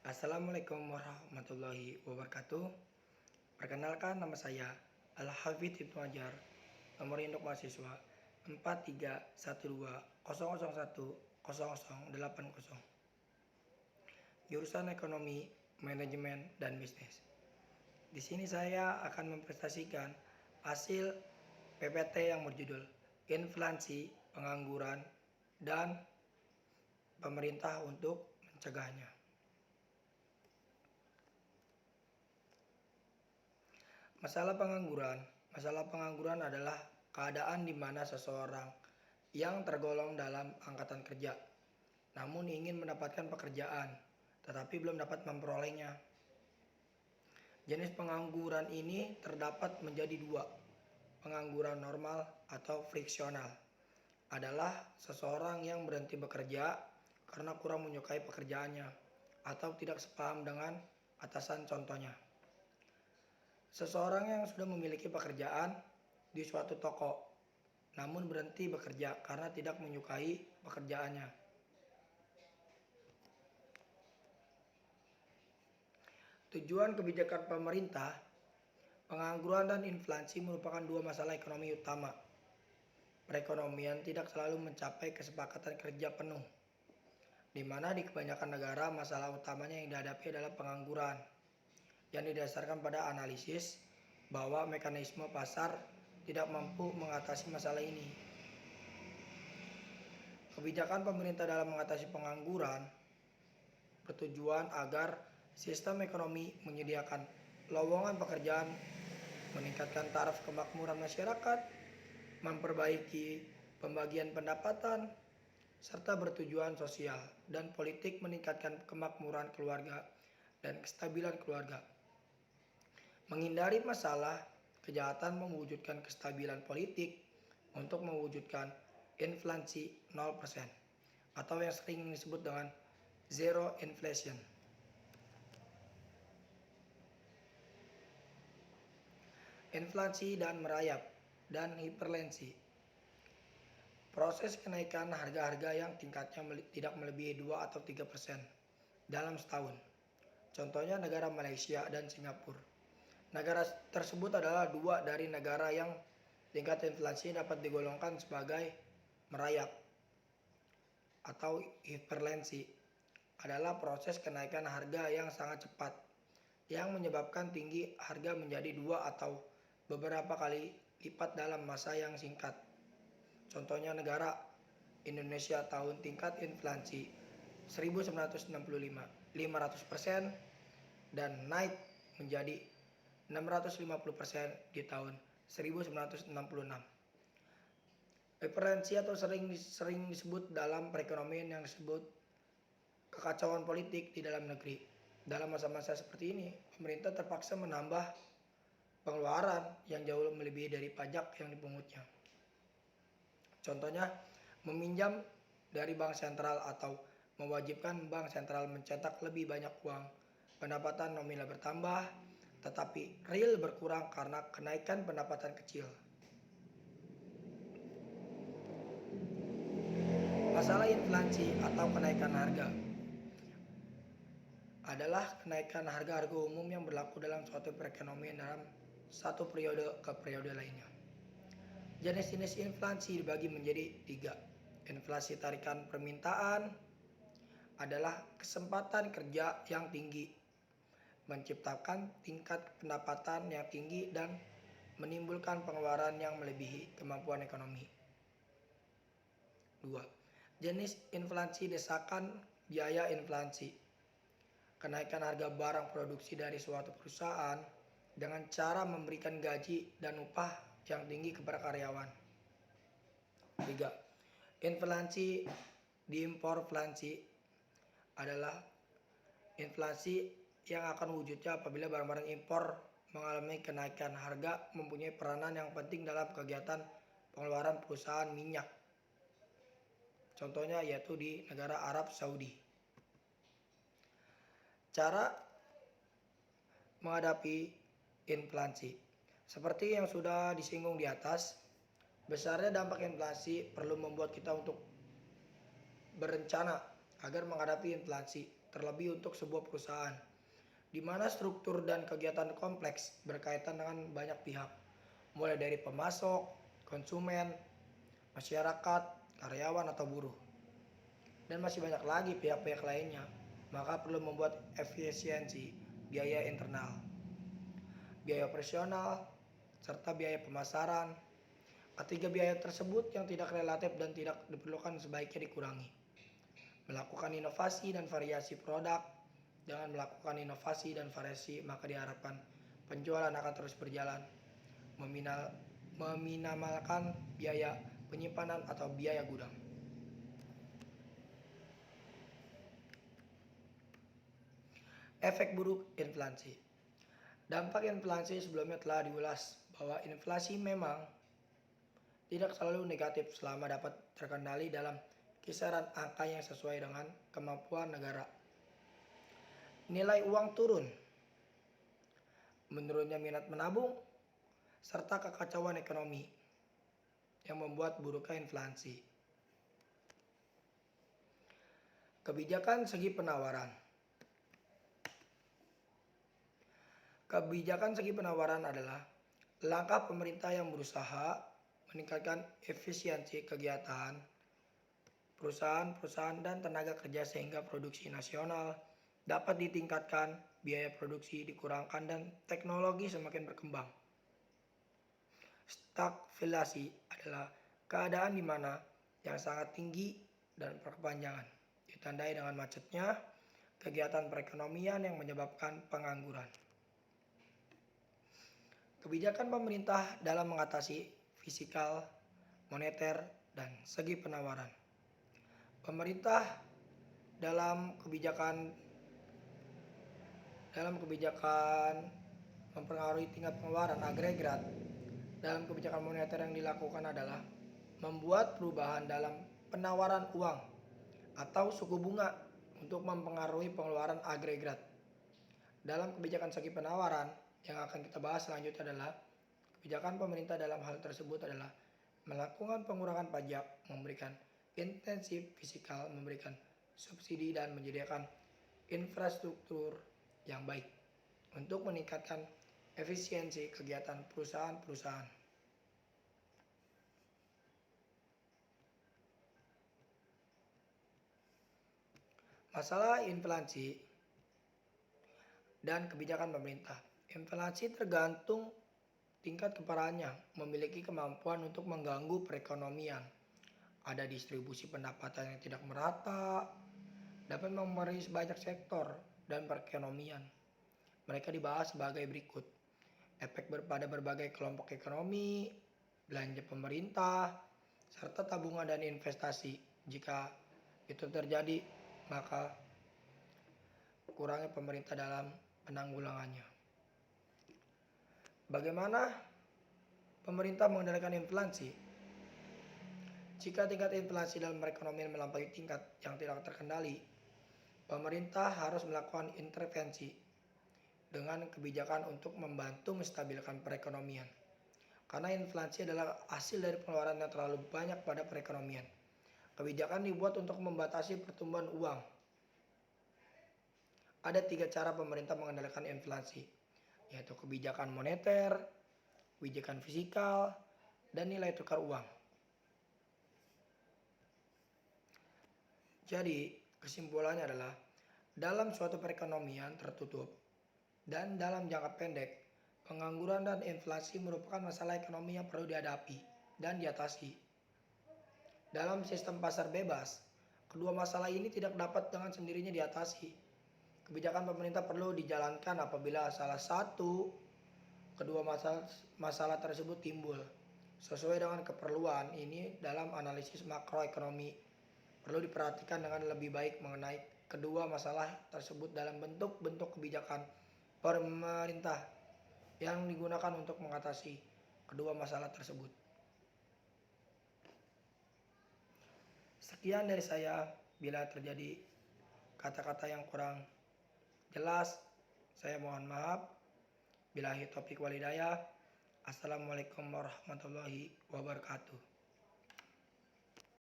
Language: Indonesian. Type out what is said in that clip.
Assalamualaikum warahmatullahi wabarakatuh. Perkenalkan, nama saya Al-Hafidz Ibnu Hajar. Nomor induk mahasiswa 4312001080. Jurusan Ekonomi, Manajemen, dan Bisnis. Di sini saya akan mempresentasikan hasil PPT yang berjudul Inflasi, Pengangguran, dan Pemerintah untuk Mencegahnya. Masalah pengangguran adalah keadaan di mana seseorang yang tergolong dalam angkatan kerja, namun ingin mendapatkan pekerjaan, tetapi belum dapat memperolehnya. Jenis pengangguran ini terdapat menjadi dua. Pengangguran normal atau friksional adalah seseorang yang berhenti bekerja karena kurang menyukai pekerjaannya atau tidak sepaham dengan atasan, contohnya. Seseorang yang sudah memiliki pekerjaan di suatu toko, namun berhenti bekerja karena tidak menyukai pekerjaannya. Tujuan kebijakan pemerintah, pengangguran dan inflasi merupakan dua masalah ekonomi utama. Perekonomian tidak selalu mencapai kesepakatan kerja penuh, di mana di kebanyakan negara masalah utamanya yang dihadapi adalah pengangguran, yang didasarkan pada analisis bahwa mekanisme pasar tidak mampu mengatasi masalah ini. Kebijakan pemerintah dalam mengatasi pengangguran bertujuan agar sistem ekonomi menyediakan lowongan pekerjaan, meningkatkan taraf kemakmuran masyarakat, memperbaiki pembagian pendapatan, serta bertujuan sosial dan politik meningkatkan kemakmuran keluarga dan kestabilan keluarga. Menghindari masalah kejahatan mewujudkan kestabilan politik untuk mewujudkan inflasi 0% atau yang sering disebut dengan zero inflation. Inflasi dan merayap dan hiperlensi. Proses kenaikan harga-harga yang tingkatnya tidak melebihi 2 atau 3% dalam setahun. Contohnya negara Malaysia dan Singapura. Negara tersebut adalah dua dari negara yang tingkat inflasi dapat digolongkan sebagai merayap atau hiperlensi. Adalah proses kenaikan harga yang sangat cepat yang menyebabkan tinggi harga menjadi 2 atau beberapa kali lipat dalam masa yang singkat. Contohnya negara Indonesia tahun tingkat inflasi 1965 500% dan naik menjadi 650% di tahun 1966. Hiperlensi atau sering disebut dalam perekonomian yang disebut kekacauan politik di dalam negeri. Dalam masa-masa seperti ini, pemerintah terpaksa menambah pengeluaran yang jauh melebihi dari pajak yang dipungutnya. Contohnya, meminjam dari bank sentral atau mewajibkan bank sentral mencetak lebih banyak uang. Pendapatan nominal bertambah, tetapi real berkurang karena kenaikan pendapatan kecil. Masalah inflasi atau kenaikan harga adalah kenaikan harga-harga umum yang berlaku dalam suatu perekonomian dalam satu periode ke periode lainnya. Jenis-jenis inflasi dibagi menjadi 3. Inflasi tarikan permintaan adalah kesempatan kerja yang tinggi, menciptakan tingkat pendapatan yang tinggi dan menimbulkan pengeluaran yang melebihi kemampuan ekonomi. 2. Jenis inflasi desakan biaya inflasi. Kenaikan harga barang produksi dari suatu perusahaan dengan cara memberikan gaji dan upah yang tinggi kepada karyawan. 3. Inflasi diimporflasi adalah inflasi yang akan wujudnya apabila barang-barang impor mengalami kenaikan harga, mempunyai peranan yang penting dalam kegiatan pengeluaran perusahaan minyak. Contohnya yaitu di negara Arab Saudi. Cara menghadapi inflasi. Seperti yang sudah disinggung di atas, besarnya dampak inflasi perlu membuat kita untuk berencana agar menghadapi inflasi, terlebih untuk sebuah perusahaan, di mana struktur dan kegiatan kompleks berkaitan dengan banyak pihak, mulai dari pemasok, konsumen, masyarakat, karyawan atau buruh, dan masih banyak lagi pihak-pihak lainnya. Maka perlu membuat efisiensi biaya internal, biaya operasional, serta biaya pemasaran. Ketiga biaya tersebut yang tidak relatif dan tidak diperlukan sebaiknya dikurangi. Melakukan inovasi dan variasi produk. Dengan melakukan inovasi dan variasi, maka diharapkan penjualan akan terus berjalan. Meminimalkan biaya penyimpanan atau biaya gudang. Efek buruk inflasi. Dampak inflasi sebelumnya telah diulas bahwa inflasi memang tidak selalu negatif selama dapat terkendali dalam kisaran angka yang sesuai dengan kemampuan negara. Nilai uang turun, menurunnya minat menabung, serta kekacauan ekonomi yang membuat buruknya inflasi. Kebijakan segi penawaran. Kebijakan segi penawaran adalah langkah pemerintah yang berusaha meningkatkan efisiensi kegiatan perusahaan dan tenaga kerja sehingga produksi nasional dapat ditingkatkan, biaya produksi dikurangkan, dan teknologi semakin berkembang. Stagflasi adalah keadaan di mana yang sangat tinggi dan berkepanjangan, ditandai dengan macetnya kegiatan perekonomian yang menyebabkan pengangguran. Kebijakan pemerintah dalam mengatasi fiskal, moneter, dan segi penawaran. Pemerintah dalam kebijakan mempengaruhi tingkat pengeluaran agregat. Dalam kebijakan moneter yang dilakukan adalah membuat perubahan dalam penawaran uang atau suku bunga untuk mempengaruhi pengeluaran agregat. Dalam kebijakan segi penawaran yang akan kita bahas selanjutnya adalah kebijakan pemerintah dalam hal tersebut adalah melakukan pengurangan pajak, memberikan intensif fiskal, memberikan subsidi, dan menyediakan infrastruktur yang baik untuk meningkatkan efisiensi kegiatan perusahaan-perusahaan. Masalah inflasi dan kebijakan pemerintah. Inflasi tergantung tingkat keparahannya, memiliki kemampuan untuk mengganggu perekonomian. Ada distribusi pendapatan yang tidak merata, dapat memengaruhi banyak sektor dan perekonomian. Mereka dibahas sebagai berikut. Efek pada berbagai kelompok ekonomi, belanja pemerintah, serta tabungan dan investasi. Jika itu terjadi, maka kurangnya pemerintah dalam penanggulangannya. Bagaimana pemerintah mengendalikan inflasi? Jika tingkat inflasi dalam perekonomian melampaui tingkat yang tidak terkendali, pemerintah harus melakukan intervensi dengan kebijakan untuk membantu menstabilkan perekonomian. Karena inflasi adalah hasil dari pengeluaran yang terlalu banyak pada perekonomian. Kebijakan dibuat untuk membatasi pertumbuhan uang. Ada 3 cara pemerintah mengendalikan inflasi, yaitu kebijakan moneter, kebijakan fiskal, dan nilai tukar uang. Jadi, kesimpulannya adalah dalam suatu perekonomian tertutup dan dalam jangka pendek, pengangguran dan inflasi merupakan masalah ekonomi yang perlu dihadapi dan diatasi. Dalam sistem pasar bebas, kedua masalah ini tidak dapat dengan sendirinya diatasi. Kebijakan pemerintah perlu dijalankan apabila salah satu kedua masalah tersebut timbul. Sesuai dengan keperluan ini dalam analisis makroekonomi, perlu diperhatikan dengan lebih baik mengenai kedua masalah tersebut dalam bentuk-bentuk kebijakan pemerintah yang digunakan untuk mengatasi kedua masalah tersebut. Sekian dari saya. Bila terjadi kata-kata yang kurang jelas, saya mohon maaf. Billahi taufiq wal hidayah. Assalamualaikum warahmatullahi wabarakatuh.